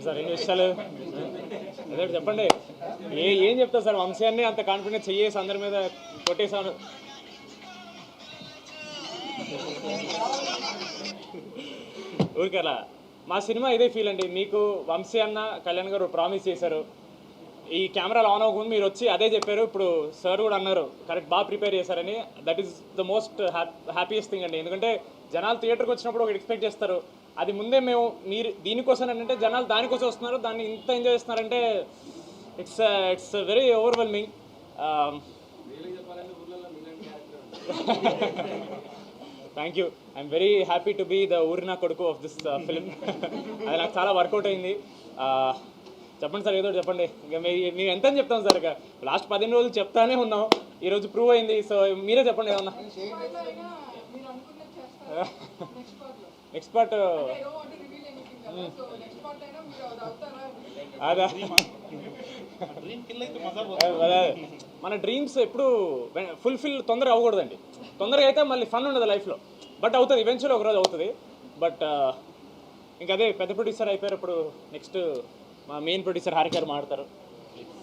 Sir ఎన్ని విషయాలు అదే చెప్పండి. ఏం చెప్తారు సార్, వంశాన్ని అంత కాన్ఫిడెన్స్ చెయ్యేసి అందరి మీద కొట్టేసాను. ఊరికలా మా సినిమా ఇదే ఫీల్ అండి. మీకు వంశీ అన్న కళ్యాణ్ గారు ప్రామిస్ చేశారు, ఈ కెమెరాలు ఆన్ అవ్వకుండా మీరు వచ్చి అదే చెప్పారు. ఇప్పుడు సార్ కూడా అన్నారు కరెక్ట్, బాగా ప్రిపేర్ చేశారని. That is the most happiest thing అండి. ఎందుకంటే జనాలు థియేటర్కి వచ్చినప్పుడు ఒకటి ఎక్స్పెక్ట్ చేస్తారు, అది ముందే మేము మీరు దీనికోసం అంటే జనాలు దానికోసం వస్తున్నారు, దాన్ని ఇంత ఎంజాయ్ చేస్తున్నారంటే it's very overwhelming. Thank you. I'm very happy to be the ఊరినా కొడుకు ఆఫ్ దిస్ ఫిల్మ్. అది నాకు చాలా వర్కౌట్ అయింది. చెప్పండి సార్, ఏదో చెప్పండి. ఇంకా మేము ఎంత అని చెప్తాం సార్, ఇక లాస్ట్ 15 రోజులు చెప్తానే ఉన్నాం, ఈరోజు ప్రూవ్ అయింది. సో మీరే చెప్పండి ఏమన్నా. నెక్స్ట్ పార్ట్ అదే మన డ్రీమ్స్ ఎప్పుడు ఫుల్ఫిల్ తొందరగా అవ్వకూడదండి. తొందరగా అయితే మళ్ళీ ఫన్ ఉండదు లైఫ్లో, బట్ అవుతుంది ఈవెన్చువల్లీ ఒకరోజు అవుతుంది. బట్ ఇంకా అదే పెద్ద ప్రొడ్యూసర్ అయిపోయారు. ఇప్పుడు నెక్స్ట్ మా మెయిన్ ప్రొడ్యూసర్ హారిక గారు మాట్లాడతారు.